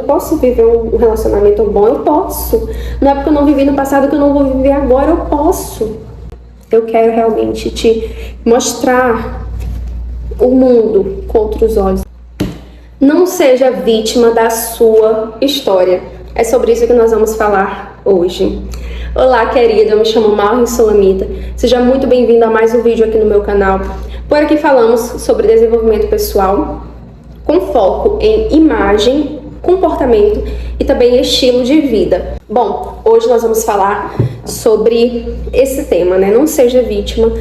posso viver um relacionamento bom, eu posso. Não é porque eu não vivi no passado que eu não vou viver agora, eu posso. Eu quero realmente te mostrar o mundo com outros olhos. Não seja vítima da sua história. É sobre isso que nós vamos falar hoje. Olá, querida, eu me chamo Maureen Solamita. Seja muito bem-vindo a mais um vídeo aqui no meu canal. Por aqui falamos sobre desenvolvimento pessoal, com foco em imagem, comportamento e também estilo de vida. Bom, hoje nós vamos falar sobre esse tema, né? Não seja vítima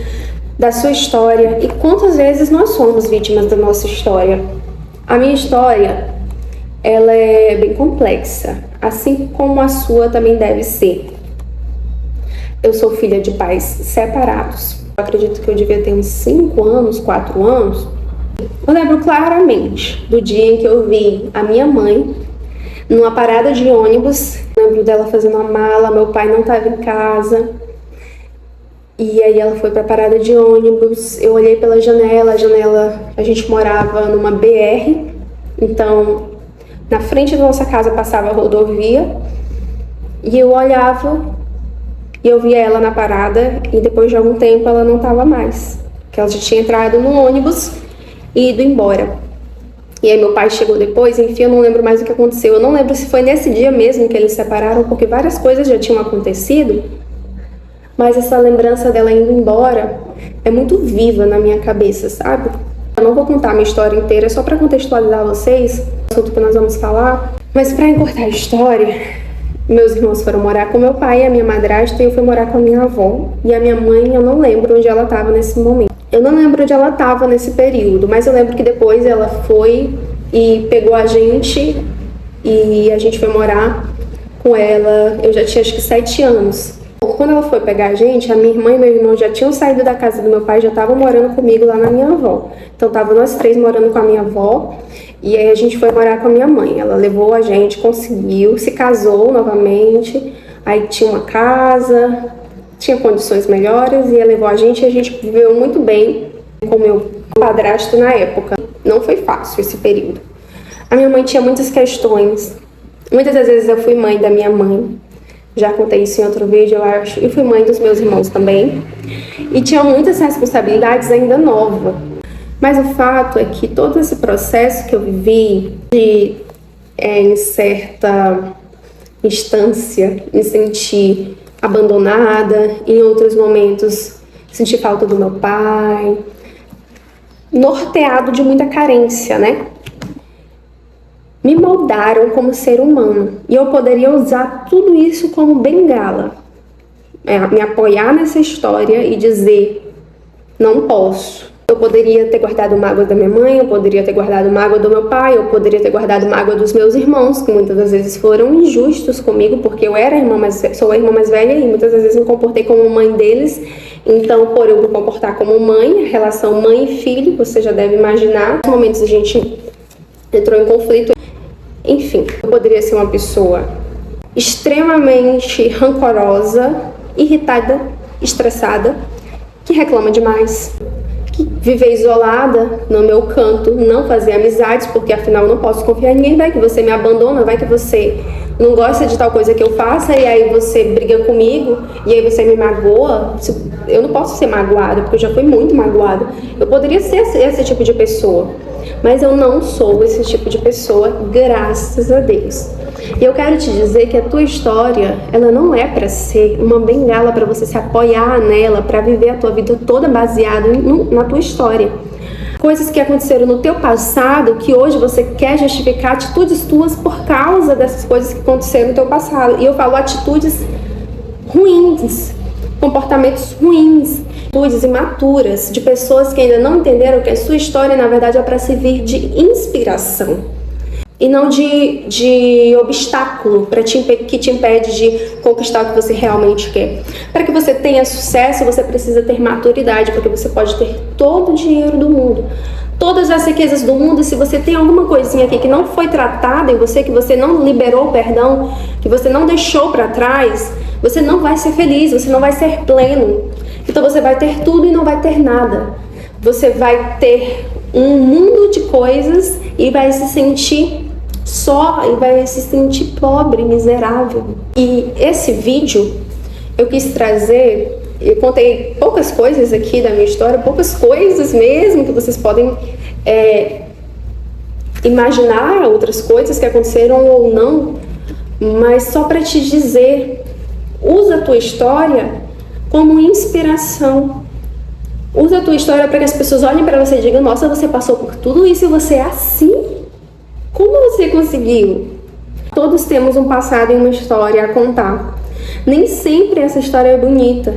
da sua história. E quantas vezes nós somos vítimas da nossa história? A minha história, ela é bem complexa, assim como a sua também deve ser. Eu sou filha de pais separados. Eu acredito que eu devia ter uns 5 anos, 4 anos. Eu lembro claramente do dia em que eu vi a minha mãe numa parada de ônibus. Eu lembro dela fazendo a mala, meu pai não estava em casa. E aí ela foi para a parada de ônibus. Eu olhei pela janela, a gente morava numa BR. Então, na frente da nossa casa passava a rodovia. E eu olhava e eu via ela na parada. E depois de algum tempo ela não estava mais. Porque ela já tinha entrado no ônibus e ido embora. E aí meu pai chegou depois, enfim, eu não lembro mais o que aconteceu. Eu não lembro se foi nesse dia mesmo que eles se separaram, porque várias coisas já tinham acontecido. Mas essa lembrança dela indo embora é muito viva na minha cabeça, sabe? Eu não vou contar a minha história inteira, só para contextualizar vocês, o assunto que nós vamos falar. Mas para encurtar a história, meus irmãos foram morar com meu pai e a minha madrasta, e eu fui morar com a minha avó. E a minha mãe, eu não lembro onde ela estava nesse momento. Eu não lembro onde ela estava nesse período, mas eu lembro que depois ela foi e pegou a gente e a gente foi morar com ela. Eu já tinha acho que 7 anos. Quando ela foi pegar a gente, a minha irmã e meu irmão já tinham saído da casa do meu pai, já estavam morando comigo lá na minha avó. Então tava nós 3 morando com a minha avó, e aí a gente foi morar com a minha mãe. Ela levou a gente, conseguiu, se casou novamente, aí tinha uma casa, tinha condições melhores, e ela levou a gente, e a gente viveu muito bem com meu padrasto na época. Não foi fácil esse período. A minha mãe tinha muitas questões. Muitas das vezes eu fui mãe da minha mãe. Já contei isso em outro vídeo, eu acho. E fui mãe dos meus irmãos também. E tinha muitas responsabilidades ainda nova. Mas o fato é que todo esse processo que eu vivi, em certa instância, me sentir abandonada, em outros momentos sentir falta do meu pai, norteado de muita carência, né? Me moldaram como ser humano. E eu poderia usar tudo isso como bengala. Me apoiar nessa história e dizer, não posso. Eu poderia ter guardado mágoa da minha mãe, eu poderia ter guardado mágoa do meu pai, eu poderia ter guardado mágoa dos meus irmãos, que muitas das vezes foram injustos comigo, porque eu era sou a irmã mais velha e muitas das vezes me comportei como mãe deles. Então, por eu me comportar como mãe, a relação mãe e filho, você já deve imaginar. Nos momentos a gente entrou em conflito. Enfim, eu poderia ser uma pessoa extremamente rancorosa, irritada, estressada, que reclama demais, que viver isolada no meu canto, não fazer amizades, porque afinal eu não posso confiar em ninguém. Vai que você me abandona, vai que você não gosta de tal coisa que eu faça e aí você briga comigo e aí você me magoa. Eu não posso ser magoada, porque eu já fui muito magoada. Eu poderia ser esse tipo de pessoa, mas eu não sou esse tipo de pessoa, graças a Deus. E eu quero te dizer que a tua história, ela não é para ser uma bengala para você se apoiar nela, para viver a tua vida toda baseada na tua história. Coisas que aconteceram no teu passado, que hoje você quer justificar atitudes tuas por causa dessas coisas que aconteceram no teu passado. E eu falo atitudes ruins, comportamentos ruins, atitudes imaturas, de pessoas que ainda não entenderam que a sua história, na verdade, é para servir de inspiração e não de obstáculo que te impede de conquistar o que você realmente quer. Para que você tenha sucesso, você precisa ter maturidade, porque você pode ter todo o dinheiro do mundo, todas as riquezas do mundo, e se você tem alguma coisinha aqui que não foi tratada em você, que você não liberou o perdão, que você não deixou para trás, você não vai ser feliz, você não vai ser pleno. Então você vai ter tudo e não vai ter nada. Você vai ter um mundo de coisas e vai se sentir só e vai se sentir pobre, miserável. E esse vídeo eu quis trazer, eu contei poucas coisas aqui da minha história, poucas coisas mesmo que vocês podem imaginar outras coisas que aconteceram ou não, mas só para te dizer, usa a tua história como inspiração. Usa a tua história para que as pessoas olhem para você e digam: nossa, você passou por tudo isso e você é assim? Como você conseguiu? Todos temos um passado e uma história a contar. Nem sempre essa história é bonita.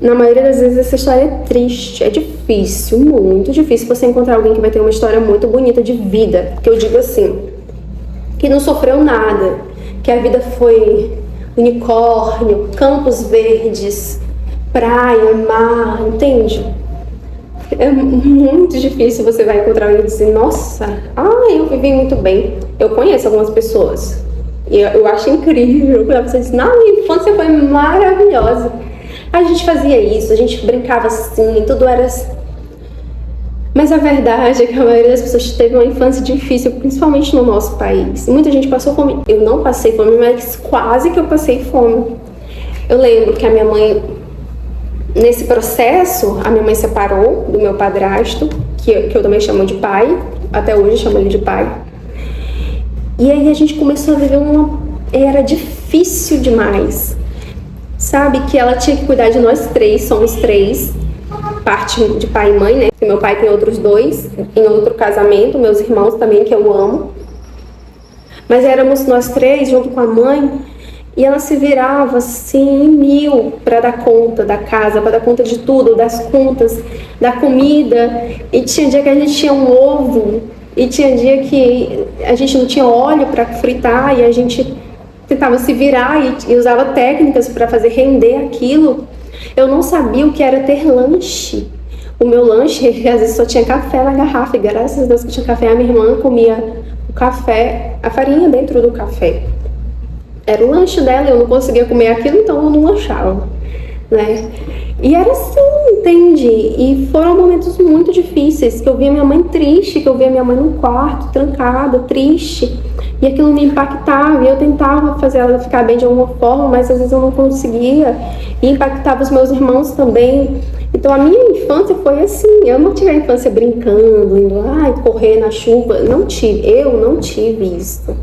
Na maioria das vezes essa história é triste, é difícil, muito difícil você encontrar alguém que vai ter uma história muito bonita de vida. Que eu digo assim, que não sofreu nada, que a vida foi unicórnio, campos verdes, praia, mar, entende? É muito difícil você vai encontrar alguém e dizer: nossa, eu vivi muito bem. Eu conheço algumas pessoas e eu acho incrível quando a pessoa diz: não, a minha infância foi maravilhosa. A gente fazia isso, a gente brincava assim, tudo era assim. Mas a verdade é que a maioria das pessoas teve uma infância difícil, principalmente no nosso país. Muita gente passou fome. Eu não passei fome, mas quase que eu passei fome. Eu lembro que a minha mãe, nesse processo, a minha mãe separou do meu padrasto, que eu também chamo de pai, até hoje eu chamo ele de pai. E aí a gente começou a viver era difícil demais. Sabe, que ela tinha que cuidar de nós três, somos três, parte de pai e mãe, né? Meu pai tem outros dois, em outro casamento, meus irmãos também, que eu amo. Mas éramos nós três, junto com a mãe, e ela se virava assim, em mil, para dar conta da casa, para dar conta de tudo, das contas, da comida. E tinha dia que a gente tinha um ovo, e tinha dia que a gente não tinha óleo para fritar, e a gente tentava se virar e usava técnicas para fazer render aquilo. Eu não sabia o que era ter lanche. O meu lanche, às vezes, só tinha café na garrafa, e graças a Deus que tinha café. A minha irmã comia o café, a farinha dentro do café. Era o lanche dela, eu não conseguia comer aquilo, então eu não lanchava, né? E era assim, entende? E foram momentos muito difíceis, que eu via minha mãe triste, que eu via minha mãe no quarto, trancada, triste. E aquilo me impactava, e eu tentava fazer ela ficar bem de alguma forma, mas às vezes eu não conseguia. E impactava os meus irmãos também. Então a minha infância foi assim, eu não tive a infância brincando, indo, correr na chuva. Eu não tive isso.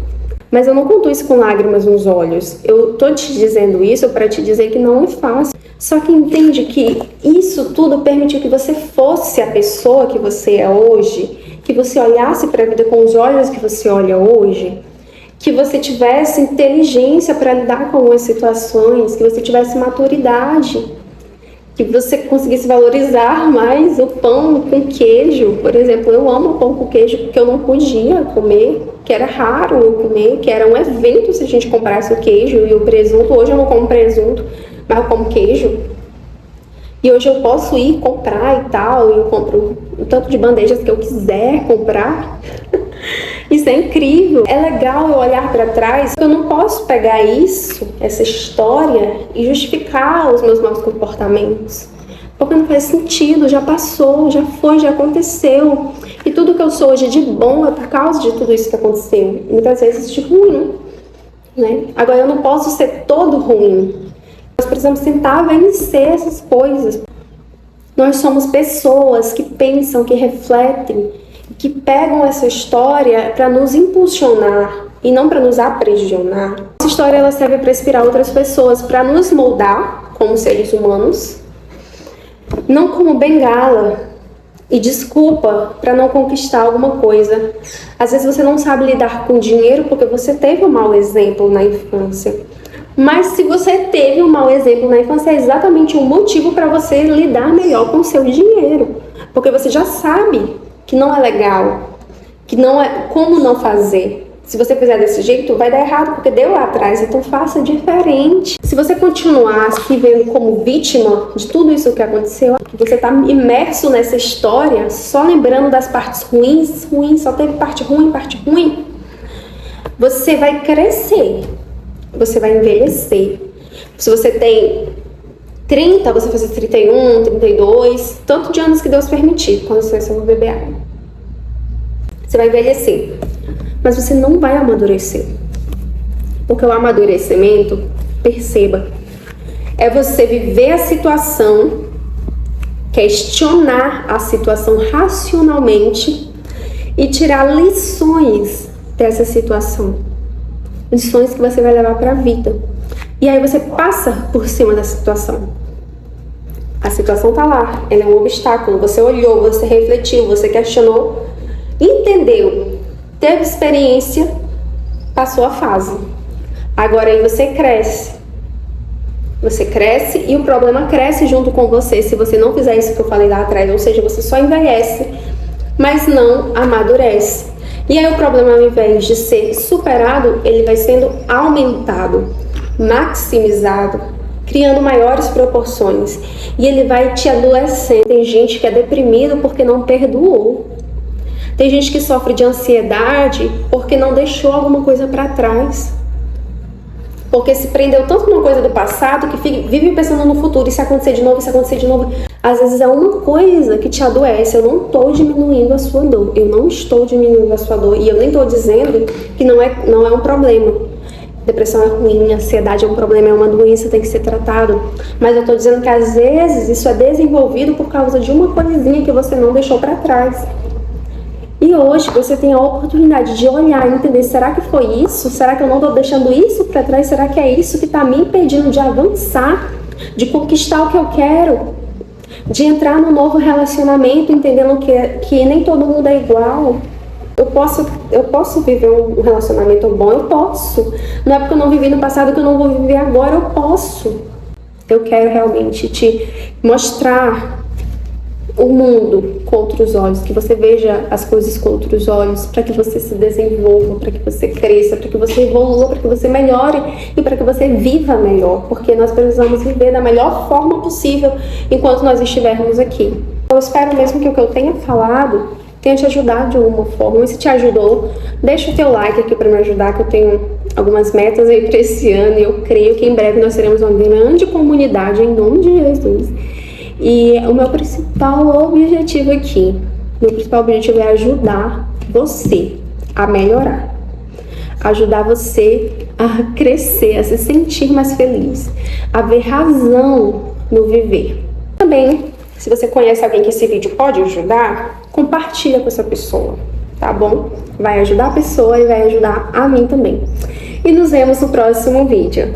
Mas eu não conto isso com lágrimas nos olhos. Eu tô te dizendo isso para te dizer que não é fácil. Só que entende que isso tudo permitiu que você fosse a pessoa que você é hoje, que você olhasse para a vida com os olhos que você olha hoje, que você tivesse inteligência para lidar com algumas situações, que você tivesse maturidade, que você conseguisse valorizar mais o pão com queijo. Por exemplo, eu amo pão com queijo porque eu não podia comer, que era raro eu comer, que era um evento se a gente comprasse o queijo e o presunto. Hoje eu não como presunto, mas eu como queijo. E hoje eu posso ir comprar e tal, e eu compro o tanto de bandejas que eu quiser comprar. Isso é incrível. É legal eu olhar para trás. Eu não posso pegar isso, essa história, e justificar os meus maus comportamentos. Porque não faz sentido, já passou, já foi, já aconteceu. E tudo que eu sou hoje de bom é por causa de tudo isso que aconteceu. E muitas vezes de ruim, né? Agora eu não posso ser todo ruim. Nós precisamos tentar vencer essas coisas. Nós somos pessoas que pensam, que refletem, que pegam essa história para nos impulsionar e não para nos aprisionar. Essa história ela serve para inspirar outras pessoas, para nos moldar como seres humanos, não como bengala e desculpa para não conquistar alguma coisa. Às vezes você não sabe lidar com dinheiro porque você teve um mau exemplo na infância. Mas se você teve um mau exemplo na infância, é exatamente um motivo para você lidar melhor com o seu dinheiro. Porque você já sabe que não é legal, que não é como não fazer. Se você fizer desse jeito, vai dar errado, porque deu lá atrás, então faça diferente. Se você continuar se vendo como vítima de tudo isso que aconteceu, você está imerso nessa história, só lembrando das partes ruins, só teve parte ruim, você vai crescer. Você vai envelhecer. Se você tem 30, você vai fazer 31, 32, tanto de anos que Deus permitir, quando você for beber água. Você vai envelhecer. mas você não vai amadurecer. Porque o amadurecimento, perceba, é você viver a situação, questionar a situação racionalmente e tirar lições dessa situação. Lições que você vai levar para a vida. E aí você passa por cima da situação. A situação tá lá, ela é um obstáculo. Você olhou, você refletiu, você questionou, entendeu, teve experiência, passou a fase. Agora aí você cresce. Você cresce e o problema cresce junto com você se você não fizer isso que eu falei lá atrás, ou seja, você só envelhece, mas não amadurece. E aí o problema, ao invés de ser superado, ele vai sendo aumentado, maximizado, criando maiores proporções. E ele vai te adoecendo. Tem gente que é deprimido porque não perdoou. Tem gente que sofre de ansiedade porque não deixou alguma coisa para trás. Porque se prendeu tanto numa coisa do passado que vive pensando no futuro. E se acontecer de novo, se acontecer de novo. Às vezes é uma coisa que te adoece. Eu não estou diminuindo a sua dor. Eu não estou diminuindo a sua dor. E eu nem estou dizendo que não é um problema. Depressão é ruim, ansiedade é um problema, é uma doença, tem que ser tratado. Mas eu estou dizendo que às vezes isso é desenvolvido por causa de uma coisinha que você não deixou para trás. E hoje você tem a oportunidade de olhar e entender, será que foi isso? Será que eu não estou deixando isso para trás? Será que é isso que está me impedindo de avançar, de conquistar o que eu quero? De entrar num novo relacionamento, entendendo que nem todo mundo é igual. Eu posso viver um relacionamento bom, eu posso. Não é porque eu não vivi no passado que eu não vou viver agora, eu posso. Eu quero realmente te mostrar o mundo com outros olhos, que você veja as coisas com outros olhos, para que você se desenvolva, para que você cresça, para que você evolua, para que você melhore e para que você viva melhor, porque nós precisamos viver da melhor forma possível enquanto nós estivermos aqui. Eu espero mesmo que o que eu tenha falado tenha te ajudado de alguma forma. E se te ajudou, deixa o teu like aqui para me ajudar, que eu tenho algumas metas aí para esse ano e eu creio que em breve nós teremos uma grande comunidade em nome de Jesus. E o meu principal objetivo aqui, é ajudar você a melhorar, ajudar você a crescer, a se sentir mais feliz, a ver razão no viver. Também, se você conhece alguém que esse vídeo pode ajudar, compartilha com essa pessoa, tá bom? Vai ajudar a pessoa e vai ajudar a mim também. E nos vemos no próximo vídeo.